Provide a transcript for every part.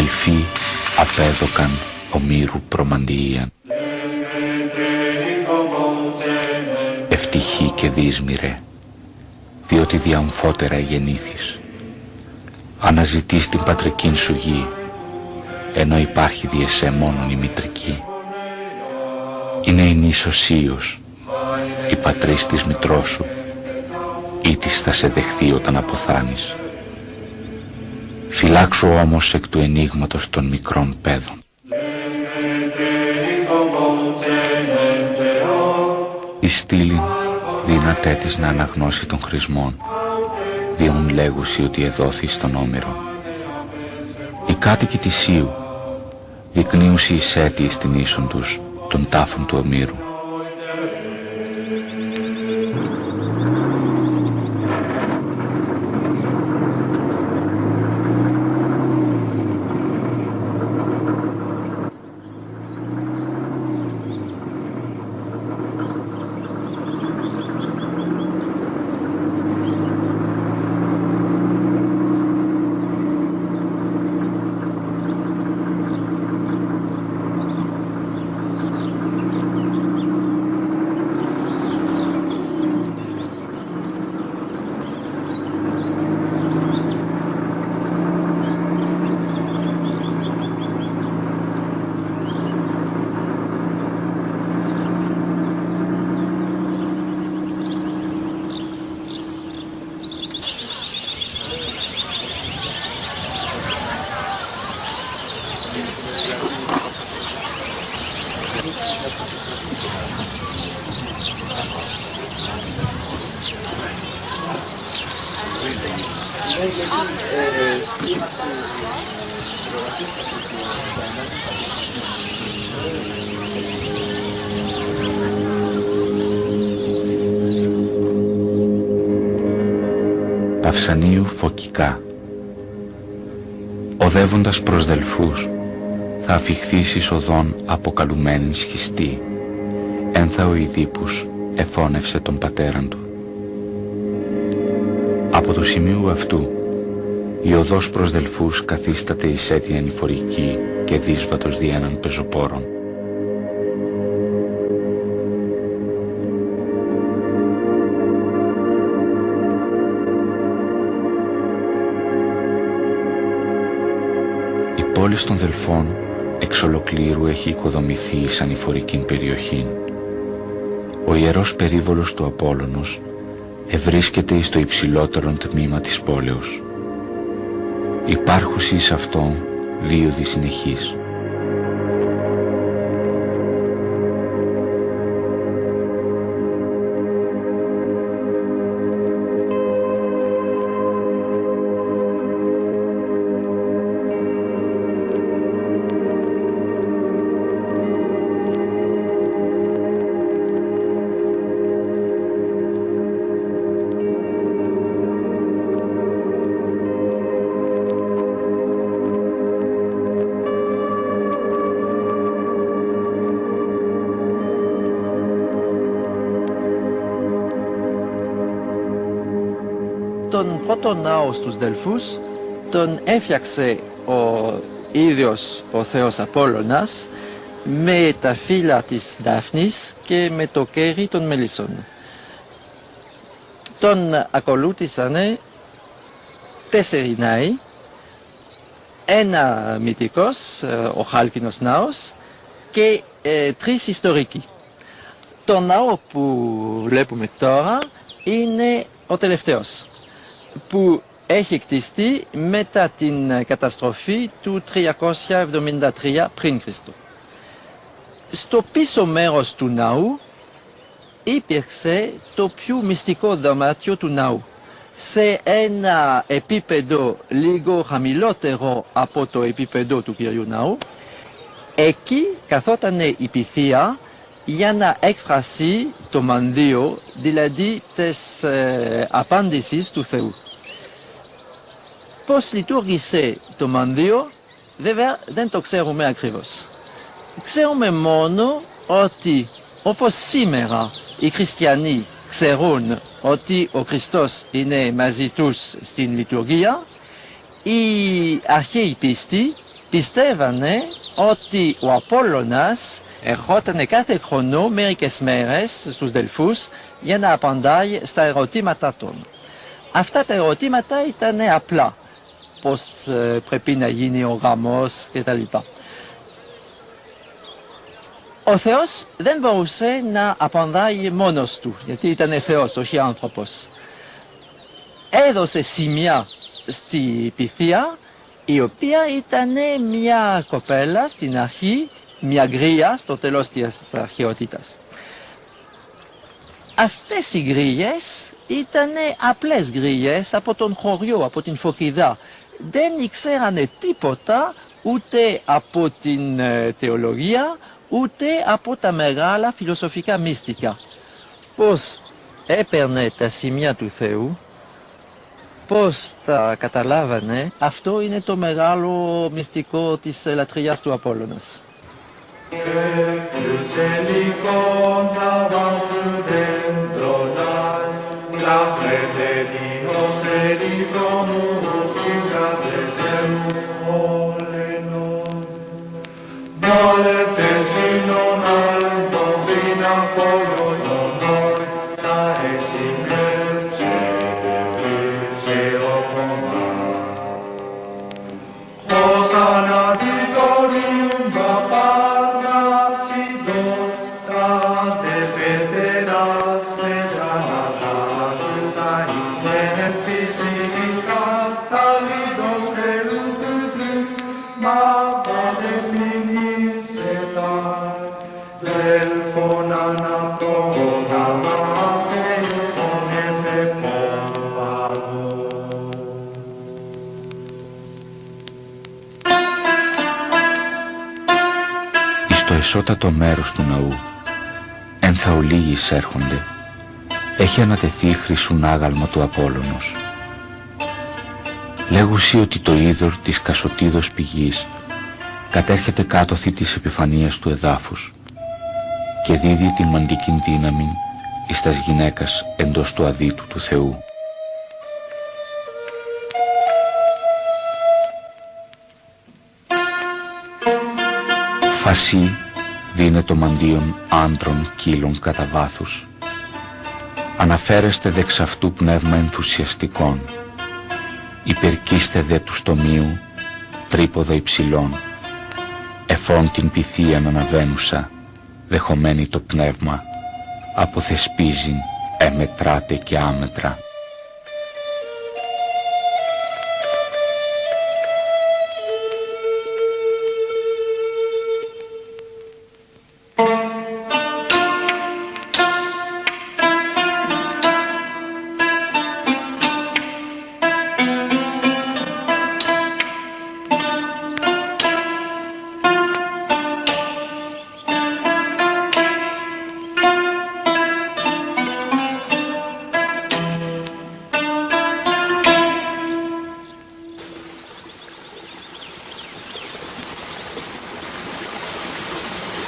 αδελφοί απέδωκαν ομήρου προμαντίαν. Ευτυχή και δύσμηρε, διότι διαμφότερα γεννήθης. Αναζητείς την πατρικήν σου γη, ενώ υπάρχει δι' εσέ μόνον η μητρική. Είναι η νήσος Ίος, η πατρίς της μητρός σου, ή της θα σε δεχθεί όταν αποθάνεις. Φυλάξου όμως εκ του ενίγματος των μικρών παιδών. Η στήλη δύνατέ της να αναγνώσει των χρησμών, διόν λέγουσι ότι εδόθη στον Όμηρο. Οι κάτοικοι της Ιου δεικνύουσι εις αίτιοι στην ίσον τους των τάφων του Ομήρου. Παυσανίου φωκικά. Οδεύοντας προς Δελφούς, θα αφιχθείς εις οδόν αποκαλουμένην σχιστή, ένθα ο Ιδίππους εφώνευσε τον πατέραν του. Από το σημείο αυτού, η οδός προς Δελφούς καθίσταται εις αίτια ανηφορική και δύσβατος δι' έναν πεζοπόρον. Η πόλη των Δελφών εξ ολοκλήρου έχει οικοδομηθεί εις ανηφορικήν περιοχήν. Ο ιερός περίβολος του Απόλλωνος ευρίσκεται εις το υψηλότερον τμήμα της πόλεως. Υπάρχουσι εις αυτόν δύο δυσυνεχείς. Τον πρώτο ναό στους Δελφούς τον έφτιαξε ο ίδιος ο Θεός Απόλλωνας με τα φύλλα της Δάφνης και με το κέρι των Μελισσών. Τον ακολούθησαν 4 ναοί, ένα μυθικός, ο Χάλκινος ναός και 3 ιστορικοί. Το ναό που βλέπουμε τώρα είναι ο τελευταίος, που έχει κτιστεί μετά την καταστροφή του 373 πριν Χριστού. Στο πίσω μέρος του ναού υπήρξε το πιο μυστικό δωμάτιο του ναού, σε ένα επίπεδο λίγο χαμηλότερο από το επίπεδο του Κυριού Ναού. Εκεί καθόταν η πυθία για να εκφράσει το μανδύο, δηλαδή της απάντησης του Θεού. Πώς λειτουργήσε το μανδύο, βέβαια δεν το ξέρουμε ακριβώς. Ξέρουμε μόνο ότι όπως σήμερα οι χριστιανοί ξέρουν ότι ο Χριστός είναι μαζί τους στην λειτουργία, οι αρχαίοι πίστοι πιστεύανε ότι ο Απόλλωνας ερχότανε κάθε χρόνο μερικές μέρες στους Δελφούς για να απαντάει στα ερωτήματα των. Αυτά τα ερωτήματα ήταν απλά. Πώς πρέπει να γίνει ο γάμος κτλ. Ο Θεός δεν μπορούσε να απαντάει μόνος του, γιατί ήταν Θεός, όχι άνθρωπος. Έδωσε σημεία στη Pythia, η οποία ήταν μια κοπέλα στην αρχή, μια γρία στο τέλος της αρχαιότητας. Αυτές οι γρίες ήταν απλές γρίες από τον χωριό, από την Φωκιδά. Δεν ήξερανε τίποτα ούτε από την θεολογία, ούτε από τα μεγάλα φιλοσοφικά μυστικά. Πώς έπαιρνε τα σημεία του Θεού, πώς τα καταλάβανε, αυτό είναι το μεγάλο μυστικό της λατρείας του Απόλλωνας. Στο εσώτατο μέρος του ναού, ενθαολίγοι εισέρχονται, έχει ανατεθεί χρυσούν άγαλμα του Απόλλωνος. Λέγουσι ότι το είδωρ της κασοτίδος πηγής κατέρχεται κάτωθι της επιφανείας του εδάφους και δίδει την μαντική δύναμη εις τας γυναίκας εντός του αδίτου του Θεού. Φασί δίνε το μαντίον άντρων κύλων κατά βάθους. Αναφέρεστε δεξ αυτού πνεύμα ενθουσιαστικών. Υπερκείστε δε του στομίου τρίποδα υψηλών. Εφών την πυθίαν αναβαίνουσα, δεχομένη το πνεύμα, αποθεσπίζειν εμετράτε και άμετρα.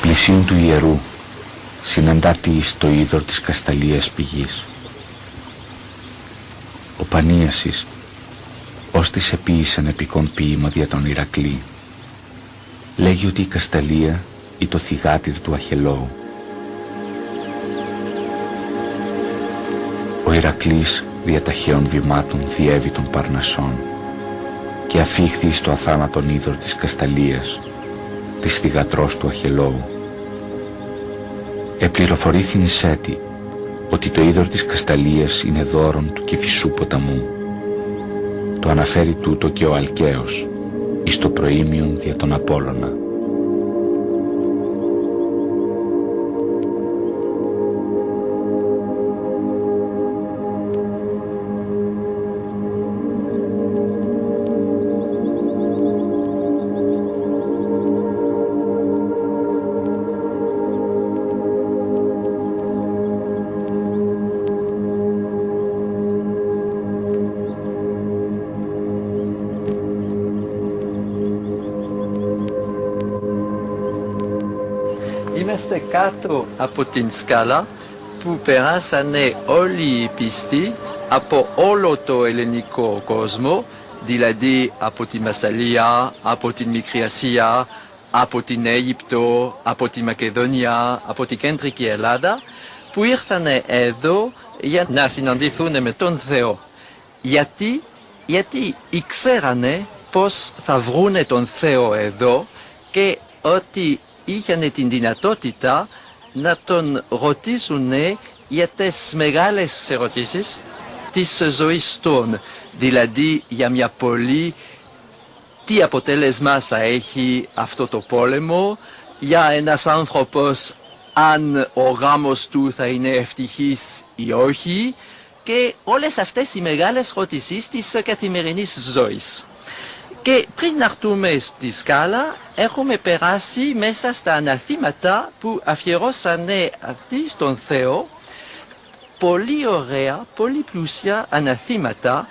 Πλησίον του ιερού συναντάται εις το είδωρ της κασταλίας πηγής. Ο Πανίασης ως της επίησαν επικών ποίημα δια τον Ηρακλή. Λέγει ότι η κασταλία είναι το θυγάτηρ του Αχελώου. Ο Ηρακλής δια ταχαίων βημάτων διέβη των Παρνασσών και αφήχθη στο αθάνατον είδωρ της κασταλίας, της θυγατρός του Αχελώου. Επληροφορήθην εις έτη ότι το είδωρ της κασταλίας είναι δώρον του Κηφισού ποταμού. Το αναφέρει τούτο και ο Αλκαίος εις το προήμιον δια τον Απόλλωνα. Είμαστε κάτω από την σκάλα που περάσανε όλοι οι πιστοί από όλο το ελληνικό κόσμο δηλαδή από τη Μασσαλία, από την Μικρή Ασία, από την Αίγυπτο, από τη Μακεδονία, από την Κεντρική Ελλάδα, που ήρθαν εδώ για να συναντηθούν με τον Θεό. Γιατί ήξερανε πώς θα βρούνε τον Θεό εδώ και ότι είχαν την δυνατότητα να τον ρωτήσουν για τις μεγάλες ερωτήσεις της ζωής των. Δηλαδή για μια πόλη, τι αποτέλεσμα θα έχει αυτό το πόλεμο, για ένας άνθρωπος αν ο γάμος του θα είναι ευτυχής ή όχι, και όλες αυτές οι μεγάλες ερωτήσεις της καθημερινής ζωής. Και πριν να έρθουμε στη σκάλα, έχουμε περάσει μέσα στα αναθήματα που αφιερώσανε αυτοί στον Θεό, πολύ ωραία, πολύ πλούσια αναθήματα,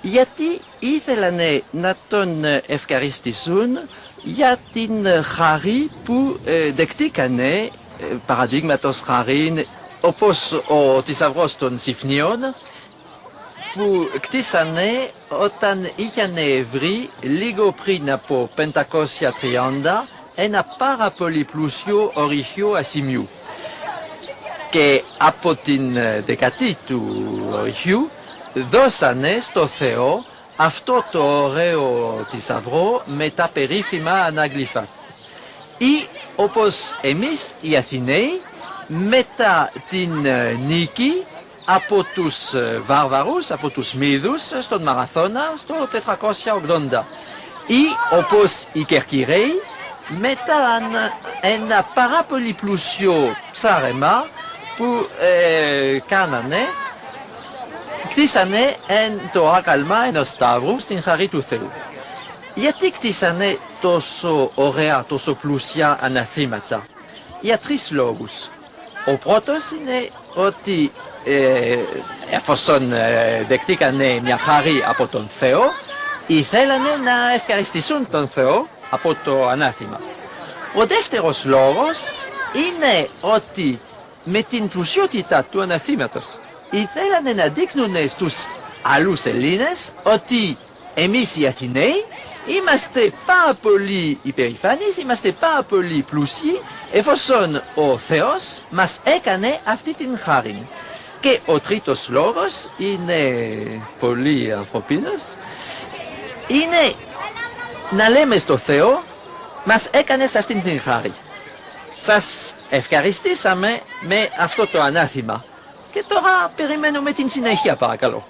γιατί ήθελαν να τον ευχαριστήσουν για την χάρη που δεκτήκανε, παραδείγματος χάριν, όπως ο θησαυρός των Συφνίων, που κτίσανε όταν είχαν βρει λίγο πριν από 530 ένα πάρα πολύ πλούσιο ορυχείο ασημιού. Και από την δεκατή του ορυχείου δώσανε στο Θεό αυτό το ωραίο θησαυρό με τα περίφημα ανάγλυφα. Ή όπως εμείς οι Αθηναίοι μετά την νίκη από τους βάρβαρους, από τους Μύδους στον Μαραθώνα στο 480. Ή όπως οι Κερκυραίοι μετά ένα πάρα πολύ πλούσιο ψάρεμα που κάνανε, κτίσανε το άκαλμα ενός σταύρου στην χαρή του Θεού. Γιατί κτίσανε τόσο ωραία, τόσο πλούσια αναθήματα? Για τρεις λόγους. Ο πρώτος είναι ότι εφόσον δεκτήκανε μια χάρη από τον Θεό, ήθελανε να ευχαριστήσουν τον Θεό από το ανάθημα. Ο δεύτερος λόγος είναι ότι με την πλουσιότητα του αναθήματος ήθελανε να δείχνουν στους άλλους Ελλήνες ότι εμείς οι Αθηναίοι είμαστε πάρα πολύ υπερηφάνεις, είμαστε πάρα πολύ πλούσιοι, εφόσον ο Θεός μας έκανε αυτή την χάρη. Και ο τρίτος λόγος είναι πολύ ανθρωπίνος, είναι να λέμε στο Θεό, μας έκανες αυτήν την χάρη. Σας ευχαριστήσαμε με αυτό το ανάθημα. Και τώρα περιμένουμε την συνέχεια, παρακαλώ.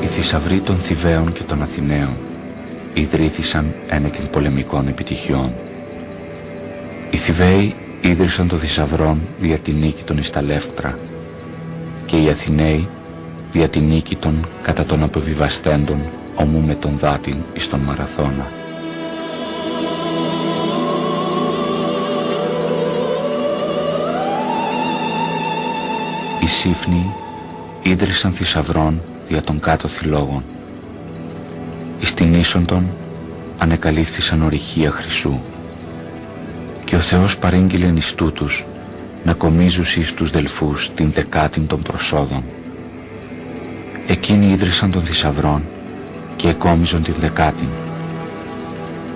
Οι θησαυροί των Θηβαίων και των Αθηναίων ιδρύθησαν ένεκεν πολεμικών επιτυχιών. Οι Θηβαίοι ίδρυσαν το θησαυρόν δια την νίκη των εις τα Λεύκτρα και οι Αθηναίοι δια την νίκη των κατά των αποβιβαστέντων ομού με τον Δάτην εις τον Μαραθώνα. Οι Σύφνοι ίδρυσαν θησαυρών δια των κάτω θυλόγων. Εις την ίσον των ανεκαλύφθησαν ορυχεία χρυσού και ο Θεός παρήγγειλεν εις τούτους να κομίζουσι εις τους Δελφούς την δεκάτην των προσόδων. Εκείνοι ίδρυσαν των θησαυρών και εκόμιζον την δεκάτην.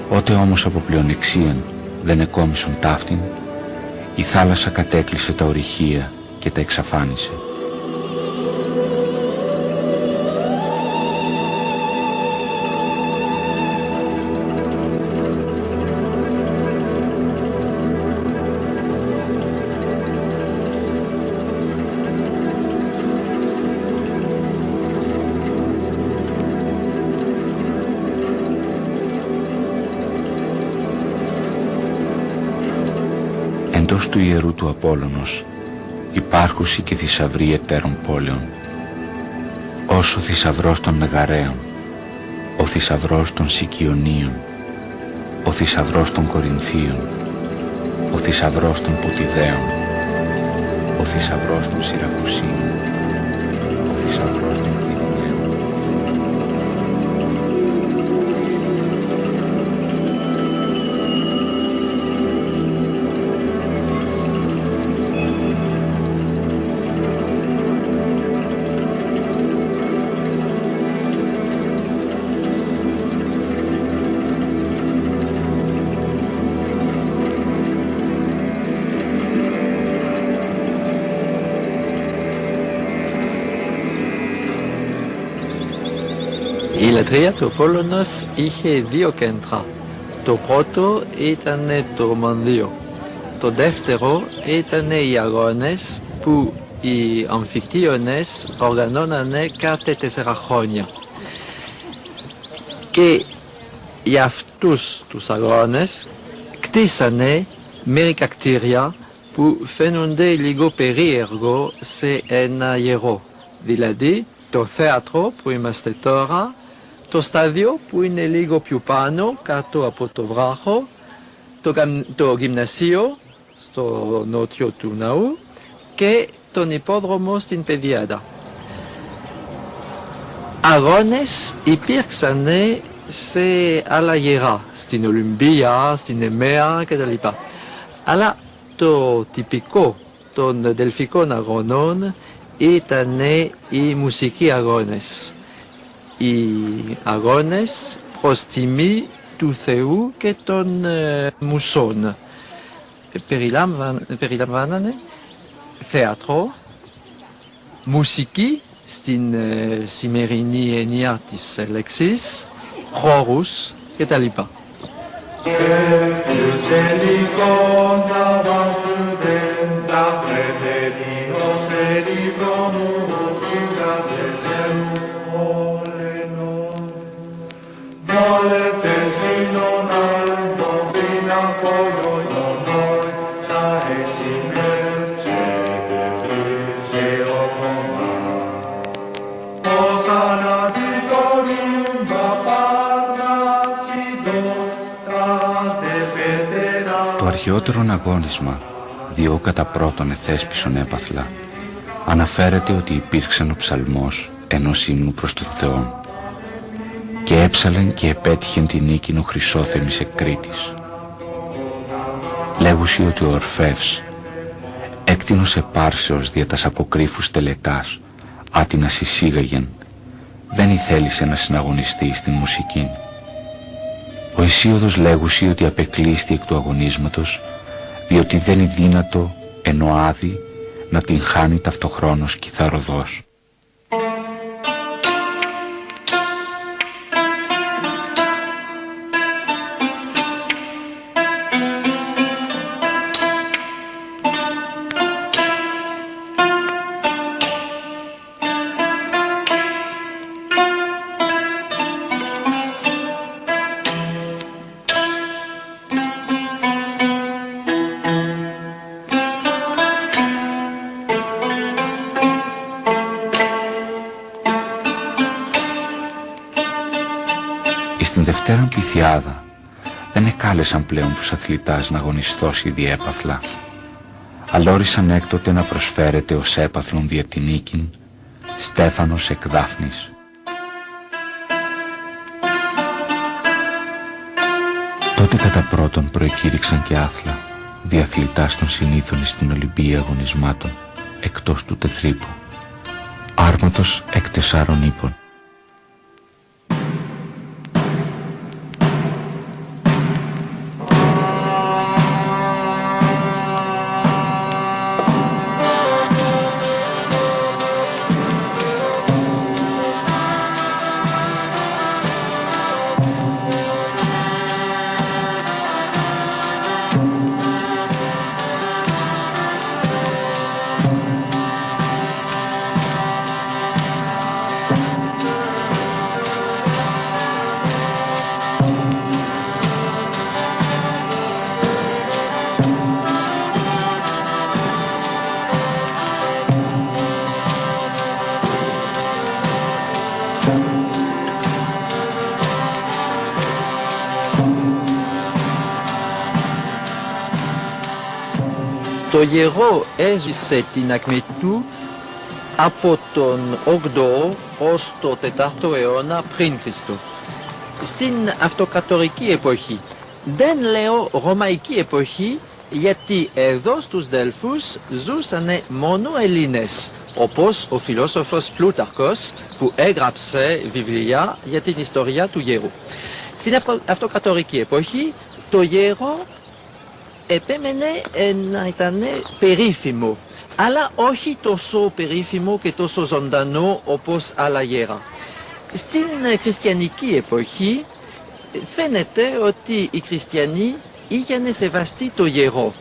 Ότε όμως από πλεονεξίαν δεν εκόμισον ταύτην, η θάλασσα κατέκλυσε τα ορυχεία και τα εξαφάνισε. Εντός του ιερού του Απόλλωνος υπάρχουσι και θησαυροί εταίρων πόλεων, ως ο θησαυρός των Μεγαραίων, ο θησαυρός των Σικιονίων, ο θησαυρός των Κορινθίων, ο θησαυρός των Ποτιδαίων, ο θησαυρός των Σιρακουσίων, ο θησαυρός των Πυρηναίων. Η λατρεία του Απόλλωνος είχε δύο κέντρα. Το πρώτο ήταν το μανδύο. Το δεύτερο ήταν οι αγώνες που οι αμφικτίονες οργανώνανε κάθε 4 χρόνια. Και για αυτούς τους αγώνες κτίσανε μερικά κτίρια που φαίνονται λίγο περίεργο σε ένα ιερό. Δηλαδή το θέατρο που είμαστε τώρα, το στάδιο που είναι λίγο πιο πάνω, κάτω από το βράχο, το γυμνασίο στο νότιο του ναού και τον υπόδρομο στην Πεδιάδα. Αγώνες υπήρξαν σε άλλα ιερά, στην Ολυμπία, στην Εμέα κτλ. Αλλά το τυπικό των δελφικών αγώνων ήταν οι μουσικοί αγώνες. Οι αγώνες προς τιμή του Θεού και των μουσών. Περιλαμβάνανε θέατρο, μουσική στην σημερινή έννοια της λέξης, χώρους κτλ. Το αρχαιότερον αγώνισμα, διό κατά πρώτον εθέσπισον έπαθλα, αναφέρεται ότι υπήρξαν ο ψαλμός ενός ύμνου προς τον Θεόν και έψαλεν και επέτυχεν την νίκην ο Χρυσόθεμης εκ Κρήτης. Λέγουσι ότι ο Ορφεύς έκτηνος επάρσεως δια τας αποκρύφους τελετάς άτινας εισήγαγεν, δεν ηθέλησε να συναγωνιστεί στην μουσική. Ο Ησίωδος λέγουσι ότι απεκλείστη εκ του αγωνίσματος, διότι δεν είναι δύνατο ενώ άδει να την χάνει ταυτοχρόνως κιθαροδός. Στην Δευτέραν Πληθιάδα δεν εκάλεσαν πλέον τους αθλητάς να αγωνιστώσει διέπαθλα, αλλά όρισαν έκτοτε να προσφέρεται ως έπαθλον δια την νίκην Στέφανος εκ Δάφνης. Τότε κατά πρώτον προεκήρυξαν και άθλα διαθλητάς των συνήθων στην Ολυμπία αγωνισμάτων εκτός του τεθρύπου, άρματος εκ 4 ύπων. Το γερό έζησε την ακμή του από τον 8ο ως το 4ο αιώνα πριν Χριστού. Στην αυτοκρατορική εποχή, δεν λέω ρωμαϊκή εποχή, γιατί εδώ στους Δελφούς ζούσαν μόνο Έλληνες, όπως ο φιλόσοφος Πλούταρχος που έγραψε βιβλία για την ιστορία του γερού. Στην αυτοκρατορική εποχή το γέρο επέμενε να ήταν περίφημο, αλλά όχι τόσο περίφημο και τόσο ζωντανό όπως άλλα γέρα. Στην χριστιανική εποχή φαίνεται ότι οι χριστιανοί είχαν σεβαστεί το γέρο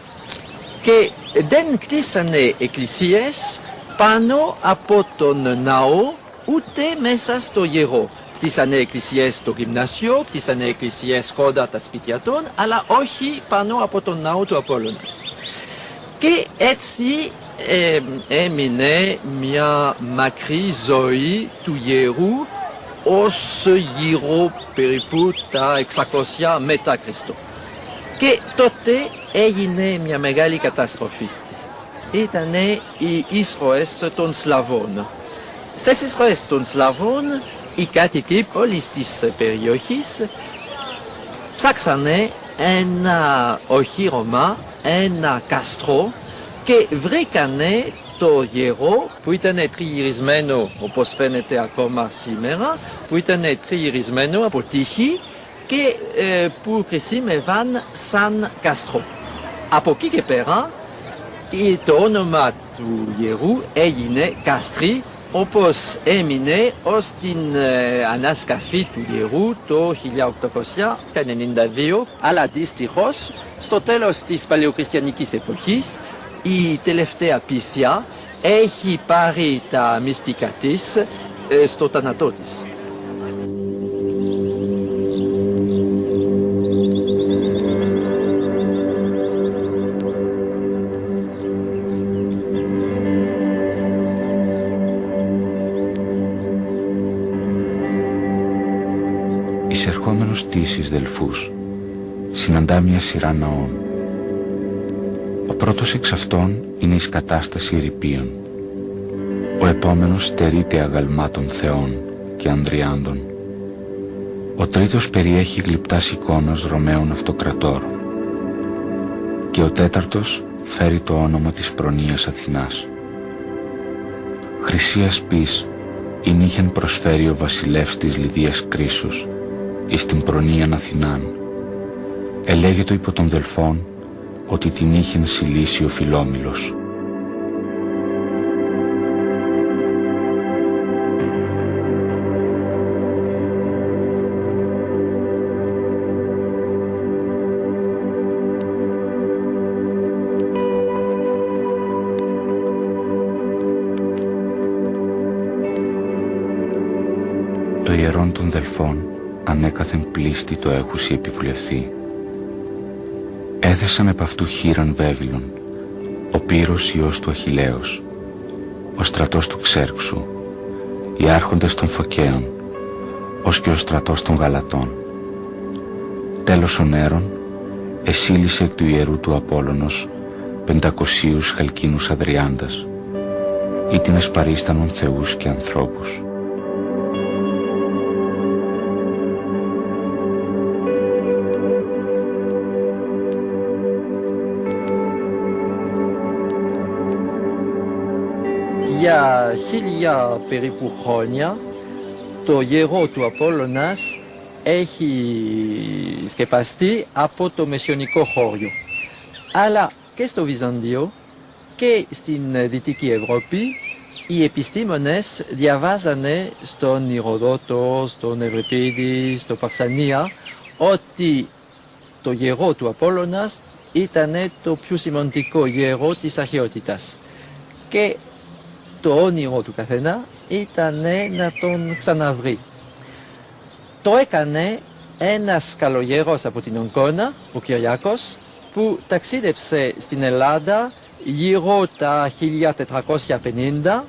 και δεν κτίσανε εκκλησίες πάνω από τον ναό ούτε μέσα στο γέρο. Κτίσανε εκκλησίες στο γυμνάσιο, κτίσανε εκκλησίες κοντά τα σπίτια των, αλλά όχι πάνω από τον ναό του Απόλλωνας. Και έτσι έμεινε μια μακρύ ζωή του γερού ως γύρω περίπου τα 600 μετά Χριστό. Και τότε έγινε μια μεγάλη καταστροφή. Ήτανε οι εισρωές των Σλαβών. Στις εισρωές των Σλαβών οι κάτοικοι όλης της περιοχής ψάξανε ένα οχύρωμα, ένα κάστρο και βρήκανε το γέρο που ήταν τριγυρισμένο, όπως φαίνεται ακόμα σήμερα, που ήταν τριγυρισμένο από τείχη και που χρησιμεύαν σαν κάστρο. Από εκεί και πέρα το όνομα του γερού έγινε Κάστρι, όπως έμεινε ως την ανασκαφή του γερού το 1892, αλλά δυστυχώς στο τέλος της παλαιοχριστιανικής εποχής η τελευταία πίθια έχει πάρει τα μυστικά της στο θάνατό της. Εισερχόμενος στις Δελφούς συναντά μια σειρά ναών. Ο πρώτος εξ αυτών είναι η σκατάσταση ερειπίων. Ο επόμενος στερείται αγαλμάτων θεών και ανδριάντων. Ο τρίτος περιέχει γλυπτάς εικόνας Ρωμαίων αυτοκρατόρων. Και ο τέταρτος φέρει το όνομα της προνοίας Αθηνάς. Χρυσίας πις ειν είχεν προσφέρει ο βασιλεύς της Λιδίας Κρίσους εις την προνοίαν Αθηνάν. Ελέγεται υπό των Δελφών ότι την είχεν συλλήσει ο Φιλόμιλος. Το ιερόν των Δελφών ανέκαθεν πλήστη το έχουσι επιβουλευθεί. Έθεσαν επ' αυτού χείραν Βέβυλον, ο Πύρος ιός του Αχιλλέως, ο στρατός του Ξέρξου, οι άρχοντες των Φωκαίων, ως και ο στρατός των Γαλατών. Τέλος ο Νέρον εσύλισε εκ του ιερού του Απόλλωνος 500 χαλκίνους αδριάντας, ήτινες παρίστανον θεούς και ανθρώπους. Για 1000 περίπου χρόνια το γέρο του Απόλλωνας έχει σκεπαστεί από το μεσαιωνικό χώριο. Αλλά και στο Βυζαντίο και στην Δυτική Ευρώπη οι επιστήμονες διαβάζανε στον Ηροδότο, στον Ευρυπίδη, στο Παυσανία ότι το γέρο του Απόλλωνας ήταν το πιο σημαντικό γέρο της αρχαιότητας. Και το όνειρο του καθένα ήταν να τον ξαναβρει. Το έκανε ένας καλογέρος από την Ογκώνα, ο Κυριάκος, που ταξίδεψε στην Ελλάδα γύρω τα 1450,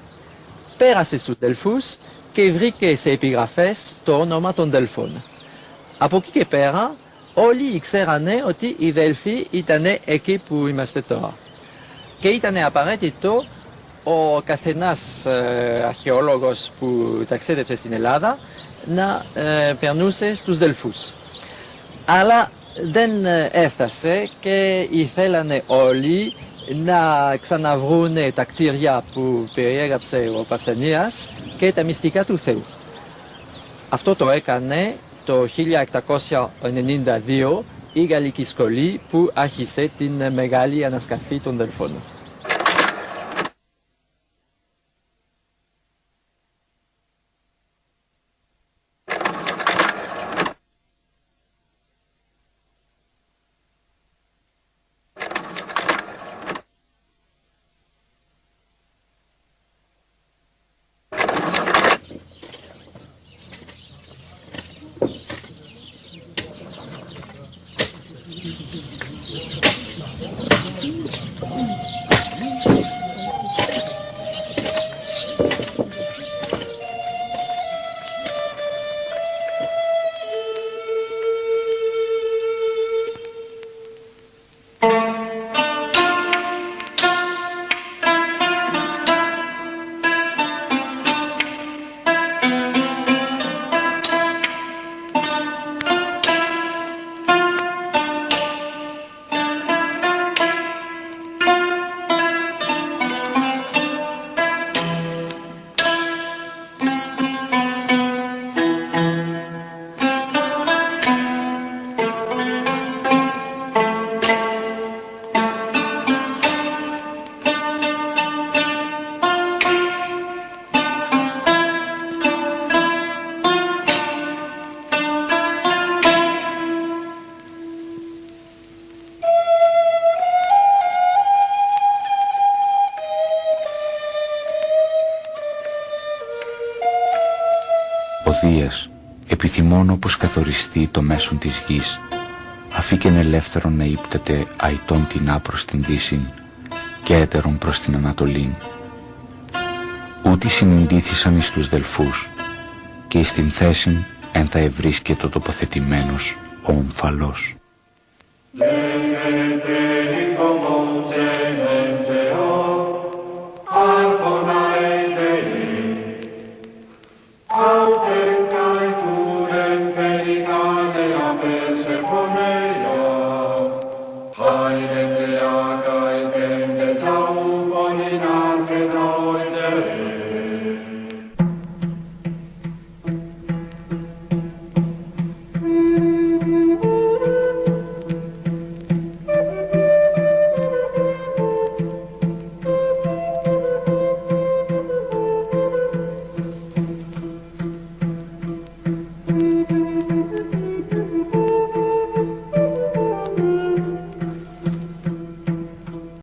πέρασε στους Δελφούς και βρήκε σε επιγραφές το όνομα των Δελφών. Από εκεί και πέρα όλοι ξέρανε ότι οι Δέλφοι ήταν εκεί που είμαστε τώρα. και ήταν απαραίτητο ο καθένας αρχαιόλογος που ταξίδευσε στην Ελλάδα να περνούσε στους Δελφούς. Αλλά δεν έφτασε και ήθελανε όλοι να ξαναβρούν τα κτίρια που περιέγραψε ο Παυσανίας και τα μυστικά του Θεού. Αυτό το έκανε το 1892 η Γαλλική Σχολή που άρχισε την μεγάλη ανασκαφή των Δελφών. Ο Δίας, επιθυμών όπως καθοριστεί το μέσον της γης, αφήκεν ελεύθερον να ύπταται αητών την άπρος την δύσιν και έτερον προς την Ανατολήν. Ούτι συνειδήθησαν εις τους Δελφούς και εις την θέσιν εν θα ευρίσκετο τοποθετημένος ο ομφαλός.